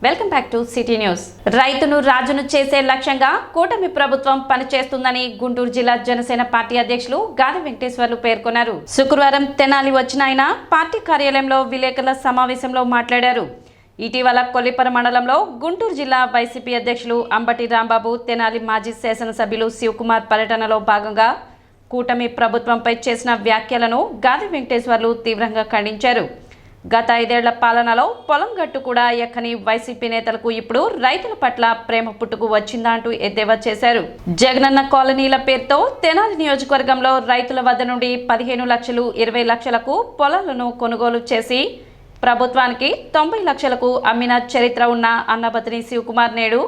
Welcome back to city news. రైతును రాజును చేసే లక్ష్యంగా కూటమి ప్రభుత్వం పనిచేస్తుందని గుంటూరు జిల్లా జనసేన పార్టీ అధ్యక్షులు గాది వెంకటేశ్వర్లు పేర్కొన్నారు. శుక్రవారం తెనాలి వచ్చిన ఆయన పార్టీ కార్యాలయంలో విలేకరుల సమావేశంలో మాట్లాడారు. ఇటీవల కొల్లిపర మండలంలో గుంటూరు జిల్లా వైసీపీ అధ్యక్షులు అంబటి రాంబాబు, తెనాలి మాజీ శాసనసభ్యులు శివకుమార్ పర్యటనలో భాగంగా కూటమి ప్రభుత్వంపై చేసిన వ్యాఖ్యలను గాది వెంకటేశ్వర్లు తీవ్రంగా ఖండించారు. గత 5 ఏళ్ల పాలనలో పొలం గట్టు కూడా ఎక్కని వైసీపీ నేతలకు ఇప్పుడు రైతుల పట్ల ప్రేమ పుట్టుకు వచ్చిందా అంటూ ఎద్దేవా చేశారు. జగనన్న కాలనీల పేరుతో తెనాలి నియోజకవర్గంలో రైతుల వద్ద నుండి 15 లక్షలు, 20 లక్షలకు పొలాలను కొనుగోలు చేసి ప్రభుత్వానికి 90 లక్షలకు అమ్మిన చరిత్ర ఉన్న అన్నబతిని శివకుమార్ నేడు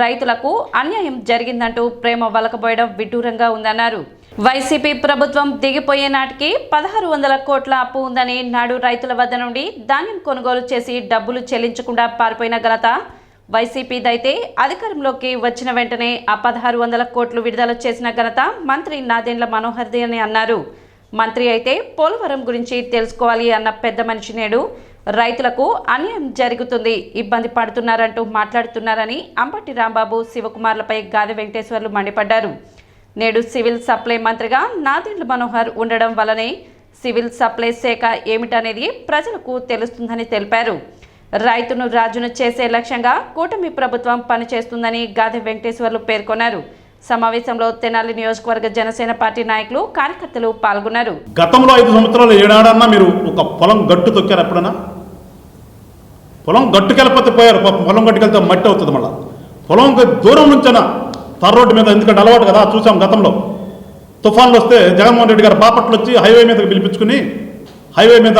రైతులకు అన్యాయం జరిగిందంటూ ప్రేమ వలకబోయడం విడ్డూరంగా ఉందన్నారు. వైసీపీ ప్రభుత్వం దిగిపోయే నాటికి 1600 కోట్ల అప్పు ఉందని, నాడు రైతుల వద్ద నుండి ధాన్యం కొనుగోలు చేసి డబ్బులు చెల్లించకుండా పారిపోయిన ఘనత వైసీపీదైతే అధికారంలోకి వచ్చిన వెంటనే ఆ 1600 కోట్లు విడుదల చేసిన ఘనత మంత్రి నాదెండ్ల మనోహర్ది అని అన్నారు. మంత్రి అయితే పోలవరం గురించి తెలుసుకోవాలి అన్న పెద్ద మనిషి నేడు రైతులకు అన్యాయం జరుగుతుంది, ఇబ్బంది పడుతున్నారంటూ మాట్లాడుతున్నారని అంబటి రాంబాబు, శివకుమార్లపై గాది వెంకటేశ్వర్లు మండిపడ్డారు. నేడు సివిల్ సప్లై మంత్రిగా నాదెండ్ల మనోహర్ ఉండడం వల్లనే సివిల్ సప్లై శాఖ ఏమిటనేది ప్రజలకు తెలుస్తుందని తెలిపారు. రైతును రాజును చేసే లక్ష్యంగా కూటమి ప్రభుత్వం పనిచేస్తుందని గాది వెంకటేశ్వర్లు పేర్కొన్నారు. సమావేశంలో తెనాలి నియోజకవర్గ జనసేన పార్టీ నాయకులు, కార్యకర్తలు పాల్గొన్నారు. గతంలో 5 సంవత్సరాలు ఏడాడన్నా మీరు ఒక పొలం గట్టు తొక్కారు? ఎప్పుడన్నా పొలం గట్టుకెళ్ళిపోతే పోయారు. పొలం గట్టుకెళ్తే మట్టి అవుతుంది. మళ్ళీ పొలం దూరం నుంచైనా తార్ రోడ్డు మీద, ఎందుకంటే అలవాటు కదా, చూసాం గతంలో తుఫాన్లు వస్తే జగన్మోహన్ రెడ్డి గారు బాపట్లు వచ్చి హైవే మీదకి పిలిపించుకుని హైవే మీద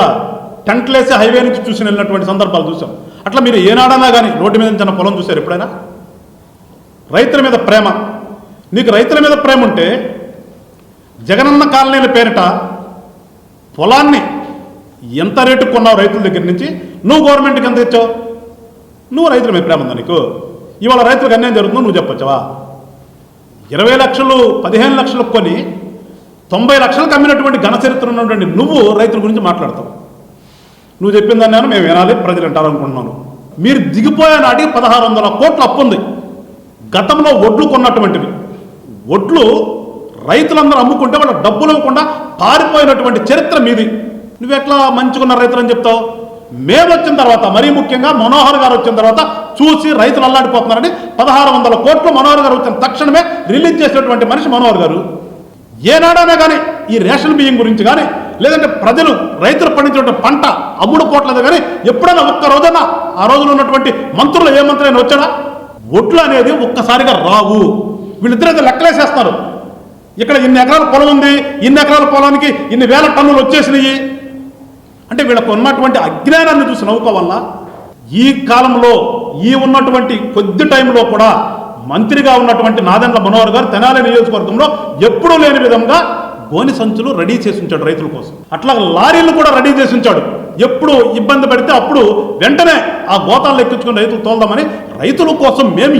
టెంట్లేసి హైవే నుంచి చూసి వెళ్ళినటువంటి సందర్భాలు చూసాం. అట్లా మీరు ఏనాడన్నా కానీ రోడ్డు మీద నుంచి పొలం చూశారు ఎప్పుడైనా? రైతుల మీద ప్రేమ, నీకు రైతుల మీద ప్రేమ ఉంటే జగనన్న కాలనీల పేరిట పొలాన్ని ఎంత రేటుకు కొన్నావు రైతుల దగ్గర నుంచి? నువ్వు గవర్నమెంట్కి ఎంత ఇచ్చావు? నువ్వు రైతుల మీద ప్రేమ ఉందా నీకు? ఇవాళ రైతులకు అన్యాయం జరుగుతుందో నువ్వు చెప్పొచ్చావా? 20 లక్షలు, 15 లక్షలకు కొని 90 లక్షలకు అమ్మినటువంటి ఘన చరిత్ర ఉన్నటువంటి నువ్వు రైతుల గురించి మాట్లాడతావు. నువ్వు చెప్పిన దాన్ని మేము వినాలి, ప్రజలు వింటారనుకుంటున్నాను. మీరు దిగిపోయే నాటికి 1600 కోట్ల అప్పు ఉంది. గతంలో ఒడ్లు కొన్నటువంటివి, ఒడ్లు రైతులందరూ అమ్ముకుంటే వాళ్ళ డబ్బులు ఇవ్వకుండా పారిపోయినటువంటి చరిత్ర మీది. నువ్వెట్లా మంచుకున్న రైతులని చెప్తావు? మేము వచ్చిన తర్వాత, మరీ ముఖ్యంగా మనోహర్ గారు వచ్చిన తర్వాత చూసి రైతులు అల్లాడిపోతున్నారని 1600 కోట్లు మనోహర్ గారు వచ్చిన తక్షణమే రిలీజ్ చేసినటువంటి మనిషి మనోహర్ గారు. ఏనాడైనా కానీ ఈ రేషన్ బియ్యం గురించి కానీ, లేదంటే ప్రజలు రైతులు పండించినటువంటి పంట అమ్ముడు పోట్లేదు కానీ ఎప్పుడైనా ఒక్క రోజైనా ఆ రోజులో ఉన్నటువంటి మంత్రులు ఏ మంత్రి అయినా వచ్చాడా? ఒడ్లు అనేది ఒక్కసారిగా రావు. వీళ్ళిద్దరైతే లెక్కలేసేస్తారు. ఇక్కడ ఇన్ని ఎకరాల పొలం ఉంది, ఇన్ని ఎకరాల పొలానికి ఇన్ని వేల టన్నులు వచ్చేసినాయి అంటే వీళ్ళకు ఉన్నటువంటి అజ్ఞానాన్ని చూసి నవ్వుకోవాలా? ఈ కాలంలో ఈ ఉన్నటువంటి కొద్ది టైంలో కూడా మంత్రిగా ఉన్నటువంటి నాదెండ్ల మనోహర్ గారు తెనాలి నియోజకవర్గంలో ఎప్పుడూ లేని విధంగా గోని సంచులు రెడీ చేసి ఉంచాడు రైతుల కోసం. అట్లా లారీలు కూడా రెడీ చేసి ఉంచాడు. ఎప్పుడు ఇబ్బంది పడితే అప్పుడు వెంటనే ఆ గోతాలను ఎక్కించుకుని రైతులు తోలదామని రైతుల కోసం మేము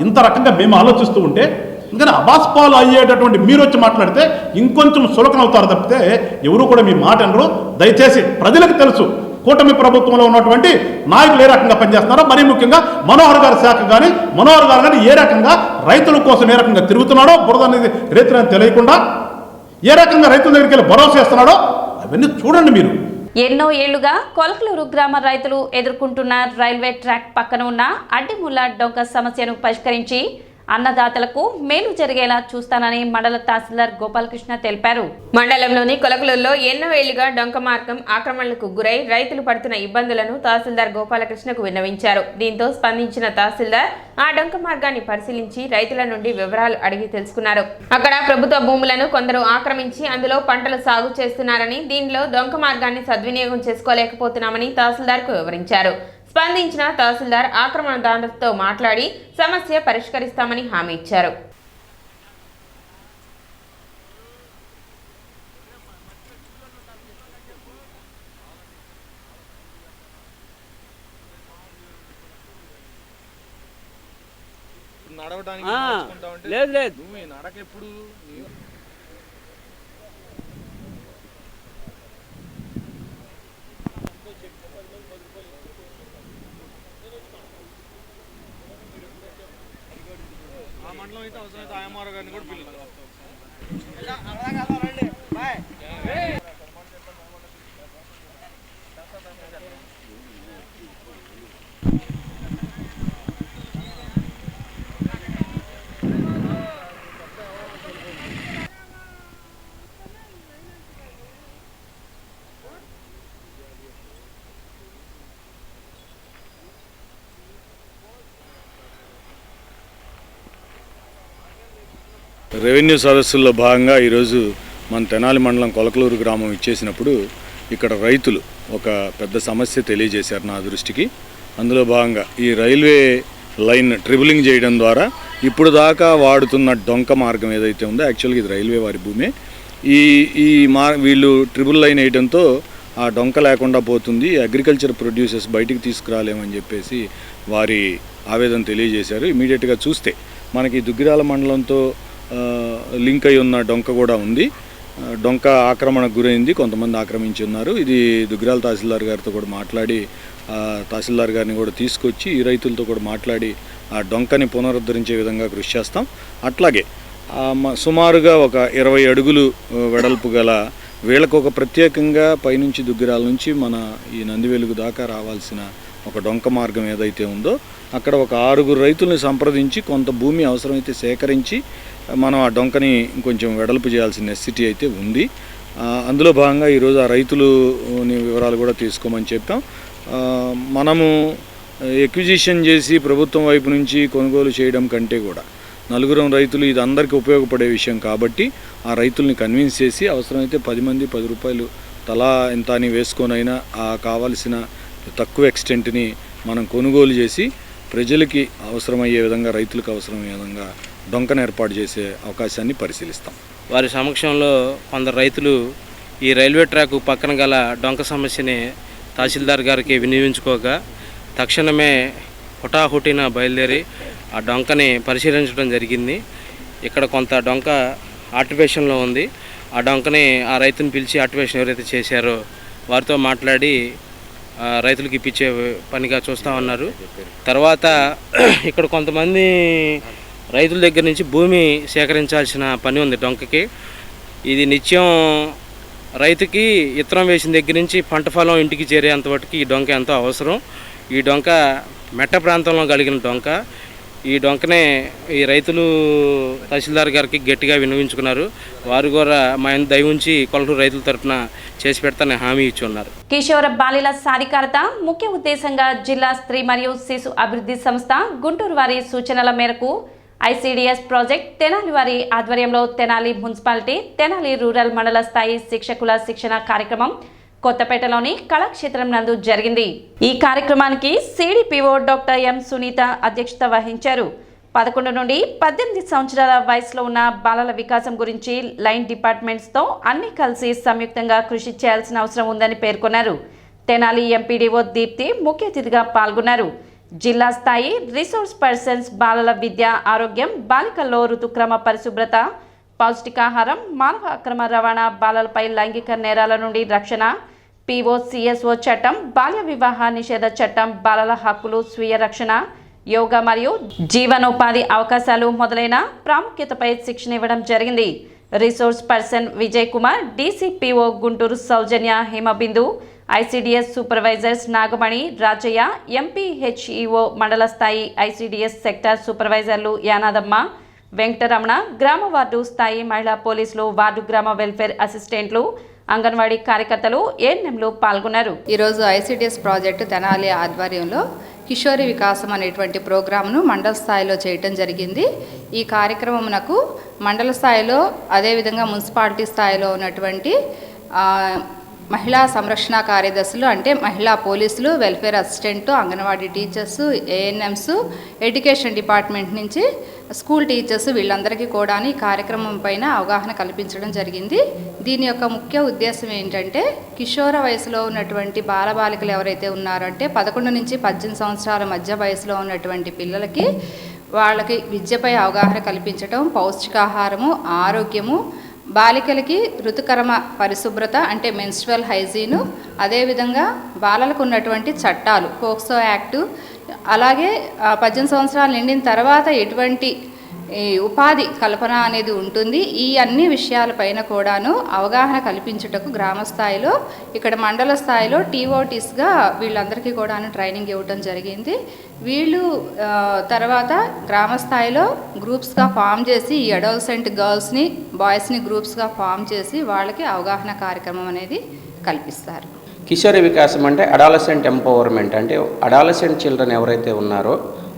ఇంత రకంగా మేము ఆలోచిస్తూ ఉంటే, ఎందుకని అబాస్పాలు అయ్యేటటువంటి మీరు వచ్చి మాట్లాడితే ఇంకొంచెం సులకన అవుతారు తప్పితే ఎవరు కూడా మీ మాట అనరు. దయచేసి ప్రజలకు తెలుసు కూటమి ప్రభుత్వంలో ఉన్నటువంటి నాయకులు ఏ రకంగా పనిచేస్తున్నారో, మరీ ముఖ్యంగా మనోహర్ గారి శాఖ కానీ, మనోహర్ గారు కానీ ఏ రకంగా రైతుల కోసం ఏ రకంగా తిరుగుతున్నాడో, బురద అనేది రైతులని తెలియకుండా ఏ రకంగా రైతుల దగ్గరికి వెళ్ళి భరోసా ఇస్తున్నాడో అవన్నీ చూడండి మీరు. ఎన్నో ఏళ్లుగా కొలకలూరు గ్రామ రైతులు ఎదుర్కొంటున్న రైల్వే ట్రాక్ పక్కన ఉన్న అడ్డిముళ్ళ డొంక సమస్యను పరిష్కరించి అన్నదాతలకు మేలు జరిగేలా చూస్తానని మండల తహసీల్దార్ గోపాలకృష్ణ తెలిపారు. మండలంలోని కొలకలూరులో ఎన్నో ఏళ్లుగా డొంక మార్గం ఆక్రమణలకు గురై రైతులు పడుతున్న ఇబ్బందులను తహసీల్దార్ గోపాలకృష్ణకు విన్నవించారు. దీంతో స్పందించిన తహసీల్దార్ ఆ డొంక మార్గాన్ని పరిశీలించి రైతుల నుండి వివరాలు అడిగి తెలుసుకున్నారు. అక్కడ ప్రభుత్వ భూములను కొందరు ఆక్రమించి అందులో పంటలు సాగు చేస్తున్నారని, దీనిలో డొంక మార్గాన్ని సద్వినియోగం చేసుకోలేకపోతున్నామని తహసీల్దార్కు వివరించారు. స్పందించిన తహసీల్దార్ ఆక్రమణదారులతో మాట్లాడి సమస్య పరిష్కరిస్తామని హామీ ఇచ్చారు. లేదు నడకెప్పుడు మండలం అయితే అవసరమైతే ఆయమార గారిని కూడా పిలుస్తాం. రెవెన్యూ సదస్సుల్లో భాగంగా ఈరోజు మన తెనాలి మండలం కొలకలూరు గ్రామం ఇచ్చేసినప్పుడు ఇక్కడ రైతులు ఒక పెద్ద సమస్య తెలియజేశారు నా దృష్టికి. అందులో భాగంగా ఈ రైల్వే లైన్ ట్రిబులింగ్ చేయడం ద్వారా ఇప్పుడు దాకా వాడుతున్న డొంక మార్గం ఏదైతే ఉందో, యాక్చువల్గా ఇది రైల్వే వారి భూమే, వీళ్ళు ట్రిబుల్ లైన్ వేయడంతో ఆ డొంక లేకుండా పోతుంది, అగ్రికల్చర్ ప్రొడ్యూసర్స్ బయటికి తీసుకురాలేమని చెప్పేసి వారి ఆవేదన తెలియజేశారు. ఇమీడియట్గా చూస్తే మనకి దుగ్గిరాల మండలంతో లింక్ అయి ఉన్న డొంక కూడా ఉంది. డొంక ఆక్రమణకు గురైంది, కొంతమంది ఆక్రమించి ఉన్నారు. ఇది దుగ్గిరాల తహసీల్దార్ గారితో కూడా మాట్లాడి తహసీల్దార్ గారిని కూడా తీసుకొచ్చి ఈ రైతులతో కూడా మాట్లాడి ఆ డొంకని పునరుద్ధరించే విధంగా కృషి చేస్తాం. అట్లాగే సుమారుగా ఒక 20 అడుగులు వెడల్పు గల వీళ్ళకు ఒక ప్రత్యేకంగా పైనుంచి దుగ్గిరాల నుంచి మన ఈ నందివెలుగు దాకా రావాల్సిన ఒక డొంక మార్గం ఏదైతే ఉందో అక్కడ ఒక 6 రైతుల్ని సంప్రదించి కొంత భూమి అవసరమైతే సేకరించి మనం ఆ డొంకని కొంచెం వెడల్పు చేయాల్సిన నెసిటీ అయితే ఉంది. అందులో భాగంగా ఈరోజు ఆ రైతులని వివరాలు కూడా తీసుకోమని చెప్పాం. మనము ఎక్విజిషన్ చేసి ప్రభుత్వం వైపు నుంచి కొనుగోలు చేయడం కంటే కూడా నలుగురం రైతులు ఇది అందరికీ ఉపయోగపడే విషయం కాబట్టి ఆ రైతుల్ని కన్విన్స్ చేసి అవసరమైతే 10 మంది 10 రూపాయలు తలా ఎంత అని వేసుకొనైనా ఆ కావాల్సిన తక్కువ ఎక్స్టెంట్ని మనం కొనుగోలు చేసి ప్రజలకి అవసరమయ్యే విధంగా, రైతులకు అవసరమయ్యే విధంగా డొంకను ఏర్పాటు చేసే అవకాశాన్ని పరిశీలిస్తాం. వారి సమక్షంలో కొందరు రైతులు ఈ రైల్వే ట్రాక్ పక్కన గల డొంక సమస్యని తహసీల్దార్ గారికి వినియోగించుకోగా తక్షణమే హుటాహుటిన బయలుదేరి ఆ డొంకని పరిశీలించడం జరిగింది. ఇక్కడ కొంత డొంక ఆర్టిఫిషన్లో ఉంది. ఆ డొంకని ఆ రైతుని పిలిచి ఆర్టిఫిషన్ ఎవరైతే చేశారో వారితో మాట్లాడి రైతులకు ఇప్పించే పనిగా చూస్తూ ఉన్నారు. తర్వాత ఇక్కడ కొంతమంది రైతుల దగ్గర నుంచి భూమి సేకరించాల్సిన పని ఉంది డొంకకి. ఇది నిత్యం రైతుకి ఇత్తనం వేసిన దగ్గర నుంచి పంట ఫలం ఇంటికి చేరేంతవరకు ఈ డొంక ఎంతో అవసరం. ఈ డొంక మెట్ట ప్రాంతంలో కలిగిన డొంక. ఈ డొంకనే ఈ రైతులు తహసీల్దార్ గారికి గట్టిగా విన్నవించుకున్నారు. వారు కూడా మా దయ ఉంచి కొలటూరు రైతుల తరఫున చేసి పెడతానని హామీ ఇచ్చి ఉన్నారు. కిషోర బాలిల సాధికారత ముఖ్య ఉద్దేశంగా జిల్లా స్త్రీ మరియు శిశు అభివృద్ధి సంస్థ గుంటూరు వారి సూచనల మేరకు ఐసిడిఎస్ ప్రాజెక్ట్ తెనాలి వారి ఆధ్వర్యంలో తెనాలి మున్సిపాలిటీ, తెనాలి రూరల్ మండల స్థాయి శిక్షకుల శిక్షణ కార్యక్రమం కొత్తపేటలోని కళాక్షేత్రం నందు జరిగింది. ఈ కార్యక్రమానికి సిడిపిఓ డాక్టర్ ఎం సునీత అధ్యక్షత వహించారు. 11 నుండి 18 సంవత్సరాల వయసులో ఉన్న బాలల వికాసం గురించి లైన్ డిపార్ట్మెంట్స్తో అన్ని కలిసి సంయుక్తంగా కృషి చేయాల్సిన అవసరం ఉందని పేర్కొన్నారు. తెనాలి ఎంపీడీఓ దీప్తి ముఖ్య అతిథిగా పాల్గొన్నారు. జిల్లా స్థాయి రిసోర్స్ పర్సన్స్ బాలల విద్య, ఆరోగ్యం, బాలికల్లో ఋతుక్రమ పరిశుభ్రత, పౌష్టికాహారం, మానవ అక్రమ రవాణా, బాలలపై లైంగిక నేరాల నుండి రక్షణ, POCSO చట్టం, బాల్య వివాహ నిషేధ చట్టం, బాలల హక్కులు, స్వీయ రక్షణ, యోగా మరియు జీవనోపాధి అవకాశాలు మొదలైన ప్రాముఖ్యతపై శిక్షణ ఇవ్వడం జరిగింది. Resource person Vijay Kumar, DCPO Guntur Soujanya, Himabindu, ICDS supervisors Nagamani, Rajaiah, MPHEO మండల స్థాయి ICDS సెక్టార్ సూపర్వైజర్లు యానాదమ్మ, వెంకటరమణ, గ్రామ వార్డు స్థాయి మహిళా పోలీసులు, వార్డు గ్రామ వెల్ఫేర్ అసిస్టెంట్లు, అంగన్వాడీ కార్యకర్తలు, ఏఎన్ఎంలు పాల్గొన్నారు. ఈరోజు ICDS ప్రాజెక్టు తెనాలి ఆధ్వర్యంలో కిషోరి వికాసం అనేటువంటి ప్రోగ్రామ్ను మండల స్థాయిలో చేయటం జరిగింది. ఈ కార్యక్రమమునకు మండల స్థాయిలో అదేవిధంగా మున్సిపాలిటీ స్థాయిలో ఉన్నటువంటి మహిళా సంరక్షణ కార్యదర్శులు అంటే మహిళా పోలీసులు, welfare assistant, anganwadi teachers, ANMs, education department నుంచి స్కూల్ టీచర్స్ వీళ్ళందరికీ కూడా ఈ కార్యక్రమం పైన అవగాహన కల్పించడం జరిగింది. దీని యొక్క ముఖ్య ఉద్దేశం ఏంటంటే కిషోర వయసులో ఉన్నటువంటి బాలబాలికలు ఎవరైతే ఉన్నారంటే 11 నుంచి 18 సంవత్సరాల మధ్య వయసులో ఉన్నటువంటి పిల్లలకి వాళ్ళకి విద్యపై అవగాహన కల్పించడం, పౌష్టికాహారము, ఆరోగ్యము, బాలికలకి ఋతుక్రమ పరిశుభ్రత అంటే మెన్స్ట్రువల్ హైజీను, అదేవిధంగా బాలలకు ఉన్నటువంటి చట్టాలు పోక్సో యాక్టు, అలాగే 18 సంవత్సరాలు నిండిన తర్వాత ఎటువంటి ఈ ఉపాధి కల్పన అనేది ఉంటుంది. ఈ అన్ని విషయాలపైన కూడాను అవగాహన కల్పించుటకు గ్రామ స్థాయిలో, ఇక్కడ మండల స్థాయిలో టీఓటీస్గా వీళ్ళందరికీ కూడాను ట్రైనింగ్ ఇవ్వడం జరిగింది. వీళ్ళు తర్వాత గ్రామ స్థాయిలో గ్రూప్స్గా ఫామ్ చేసి ఈ అడోలసెంట్ గర్ల్స్ని బాయ్స్ని గ్రూప్స్గా ఫామ్ చేసి వాళ్ళకి అవగాహన కార్యక్రమం అనేది కల్పిస్తారు. కిషోర వికాసం అంటే అడాలసెంట్ ఎంపవర్మెంట్, అంటే అడాలసెంట్ చిల్డ్రన్ ఎవరైతే ఉన్నారో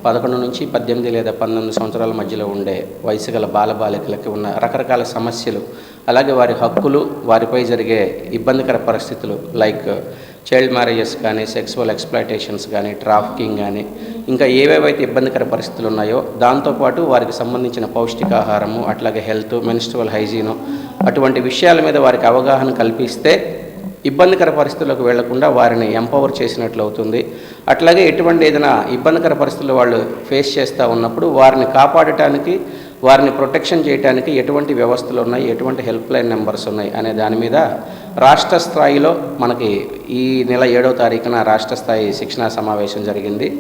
11 నుంచి 18 లేదా 19 సంవత్సరాల మధ్యలో ఉండే వయసు గల బాలబాలికలకి ఉన్న రకరకాల సమస్యలు, అలాగే వారి హక్కులు, వారిపై జరిగే ఇబ్బందికర పరిస్థితులు లైక్ చైల్డ్ మ్యారేజెస్ కానీ, సెక్సువల్ ఎక్స్ప్లాయిటేషన్స్ కానీ, ట్రాఫికింగ్ కానీ, ఇంకా ఏవేవైతే ఇబ్బందికర పరిస్థితులు ఉన్నాయో దాంతోపాటు వారికి సంబంధించిన పౌష్టికాహారము, అట్లాగే హెల్త్, మెన్స్ట్రువల్ హైజీను, అటువంటి విషయాల మీద వారికి అవగాహన కల్పిస్తే ఇబ్బందికర పరిస్థితులకు వెళ్లకుండా వారిని ఎంపవర్ చేసినట్లు అవుతుంది. అట్లాగే ఎటువంటి ఏదైనా ఇబ్బందికర పరిస్థితులు వాళ్ళు ఫేస్ చేస్తూ ఉన్నప్పుడు వారిని కాపాడటానికి, వారిని ప్రొటెక్షన్ చేయడానికి ఎటువంటి వ్యవస్థలు ఉన్నాయి, ఎటువంటి హెల్ప్ లైన్ నెంబర్స్ ఉన్నాయి అనే దాని మీద రాష్ట్ర స్థాయిలో మనకి ఈ నెల 7వ తారీఖున రాష్ట్ర స్థాయి శిక్షణా సమావేశం జరిగింది.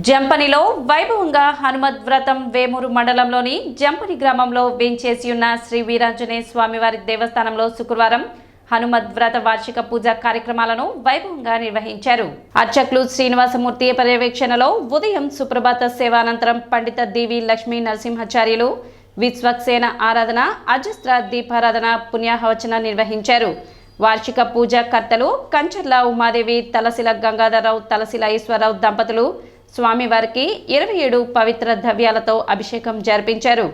జంపనిలో వైభవంగా హనుమద్ వ్రతం వేమూరు మండలంలోని జంపని గ్రామంలో వేంచేసి ఉన్న శ్రీ వీరాంజనేయ స్వామివారి దేవస్థానంలో శుక్రవారం హనుమద్ వ్రత వార్షిక పూజా కార్యక్రమాలను వైభవంగా నిర్వహించారు. అర్చకులు శ్రీనివాసమూర్తి పర్యవేక్షణలో ఉదయం సుప్రభాత సేవానంతరం పండిత దేవి లక్ష్మీ నరసింహాచార్యులు విశ్వక్సేన ఆరాధన, అజస్త్ర దీపారాధన, పుణ్యాహవచన నిర్వహించారు. వార్షిక పూజా కర్తలు కంచర్ల ఉమాదేవి, తలసిల గంగాధరరావు, తలసిల ఈశ్వరరావు దంపతులు స్వామివారికి 27 పవిత్ర ద్రవ్యాలతో అభిషేకం జరిపించారు.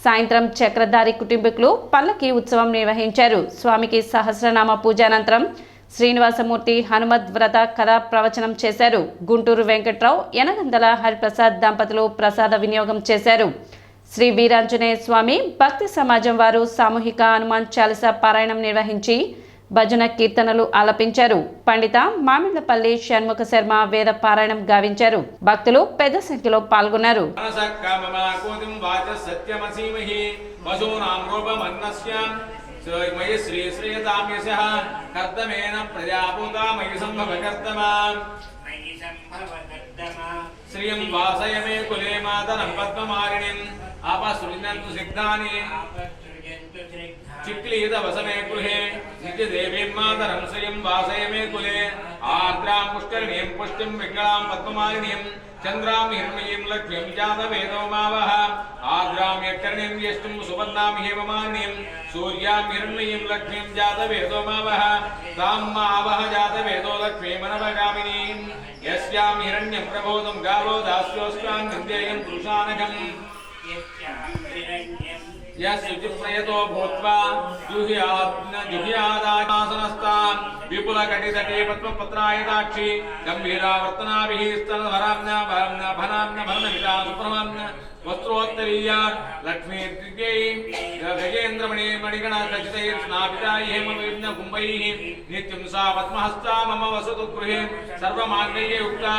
సాయంత్రం చక్రధారి కుటుంబీకులు పల్లకి ఉత్సవం నిర్వహించారు. స్వామికి సహస్రనామ పూజానంతరం శ్రీనివాసమూర్తి హనుమద్ వ్రత కథా ప్రవచనం చేశారు. గుంటూరు వెంకట్రావు, యనగందల హరిప్రసాద్ దంపతులు ప్రసాద వినియోగం చేశారు. శ్రీ వీరాంజనేయ స్వామి భక్తి సమాజం వారు సామూహిక హనుమాన్ చాలీసా పారాయణం నిర్వహించి భజన కీర్తనలు ఆలపించారు. పండిత మామిళ్లపల్లి షణ్ముఖ శర్మ వేద పారాయణం గావించారు. భక్తులు పెద్ద సంఖ్యలో పాల్గొన్నారు. శ్రీయం వాసయమే కులే మాతరం పద్మమాలినిం ఆపసులినంతు సిగ్ధాని చిక్లీద వసమే గృహే నిత్య దేవీం మాతరం శ్రీయం వాసయమే కులే ఆర్ద్రాం పుష్కరిణీం పుష్టిం వికలాం పద్మమాలినీం చంద్రాం హిరణ్మయీం లక్ష్మీం జాతవేదో మావహ ఆర్ద్రాం యకర్ణీం యష్టుం సువర్ణాం హేమమాలినీం సూర్యాం హిరణ్మయీం లక్ష్మీం జాతవేదో మావహ తాం మావహ జాతవేదో లక్ష్మీమనవగామినీం యస్యాం హిరణ్యం ప్రబోధం గావో దాస్యోస్కాం నిందేయం పురుషానఘం యస్యుజిప్రయతో భూత్వా జుహ్యాదాసనస్తాం విపులకటితటే పద్మపత్రాయతాక్షి గంభీరావర్తనాభిః స్తనధరామ్న భనామ్న భరణమితా సుప్రమామ్న వస్త్రోత్తరీయ లక్ష్మీర్దిగై గజేంద్రమణి మణిగణ ఖచ్చితైర్స్నాపితాయ హేమవిఘ్న కుంభైః నిత్యం సా పద్మహస్తా మమ వసతు గృహే సర్వమాంగళ్యే ఉక్తా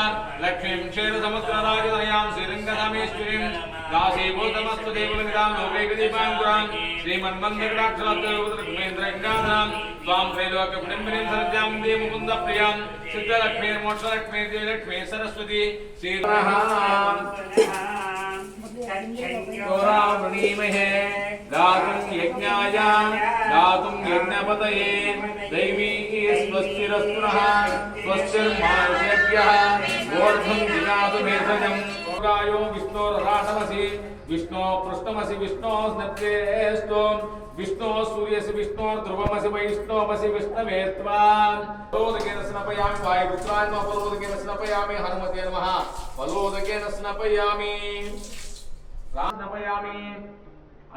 లక్ష్మీం క్షీరసముద్రరాజతనయాం శ్రీరంగరామేశ్వరీం దాసీభూతమస్తు దేవలమిదాం లోకైకదీపాంకురాం శ్రీమన్మందకటాక్షరాబ్దరూపేంద్రగంగాధరాం త్వాం త్రైలోక్యపుణ్యమినీం సరస్యాం దే ముకుంద ప్రియాం సిద్ధలక్ష్మీర్మోక్షలక్ష్మీ జయలక్ష్మీ సరస్వతి శ్రీ दातुं यज्ञाय दातुं यज्ञपतये दैवी स्वस्तिरस्तु नः स्वस्तिर्मानुष्येभ्यः ऊर्ध्वं जिगातु भेषजं गायो विष्णोरराटमसि विष्णो पृष्ठमसि विष्णो स्नप्तेस्तु विष्णो सूर्यसि विष्णो ध्रुवमसि वैष्णवमसि विष्णवे त्वां फलोदकेन स्नपयामि वायुपुत्राय नमः फलोदकेन स्नपयामि हनुमते नमः फलोदकेन स्नपयामि स्नपयामि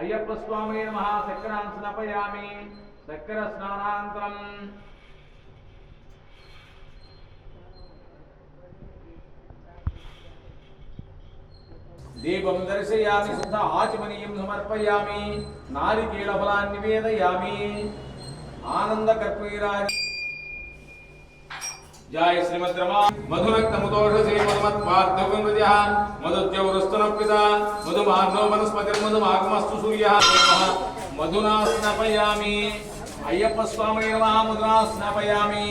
अय्यप्प स्वामी नमः सक्रान् स्नपयामि सक्र स्नानान्तरम् दीपं दर्शयामि शुद्ध आचमनीयं समर्पयामि नारिकेलफलान् निवेदयामि आनन्दकर्पूराणि जय श्रीमद् रमा मधुरक्तमुदोषसे मधुमत्पार्थवृजः मधुद्यवरुस्तनपिता मधुमार्नो वनस्पतिर्मधुमागमस्तु सूर्यः मधुना स्नापयामि अय्यप्प स्वामी नमः मधुना स्नापयामि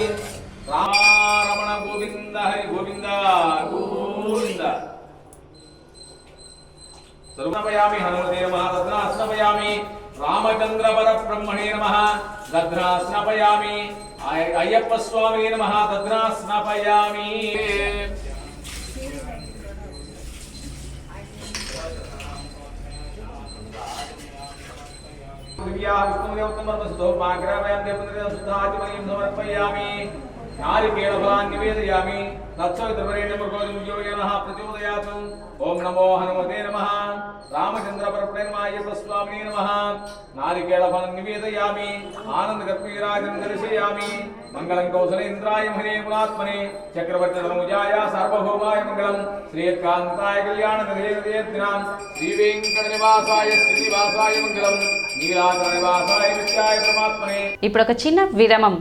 रमण गोविंद हरि गोविंद गोविंद सर्वनमयामि हनुमते नमः तद्रा स्नपयामि रामचंद्र परब्रह्मणे नमः तद्रा स्नपयामि अय्यप्प स्वामिने नमः तद्रा स्नपयामि दिव्याः विष्णुदेवतमर्मसुतो पाग्रावयं देवपुत्रसुधादिमयं समर्पयामि नारिकेलफलान् निवेदयामि तत्सवितुर्वरेण्यमृगोदिमुजोयनः प्रचोदयातु ओम नमो हनुमते नमः रामचंद्रपरब्रह्मणे नमः अय्यप्पस्वामिने नमः नारिकेलफलं निवेदयामि आनन्दकर्पूराजं दर्शयामि मंगलं कौसलेन्द्राय महे गुणात्मने चक्रवर्तितनुजाय सार्वभौमाय मंगलं श्रीकान्ताय कल्याणनिधेयेत्नां श्रीवेङ्कटनिवासाय श्रीनिवासाय मंगलं नीलाचलनिवासाय नित्याय परमात्मने। ఇప్పుడు ఒక చిన్న విరామం.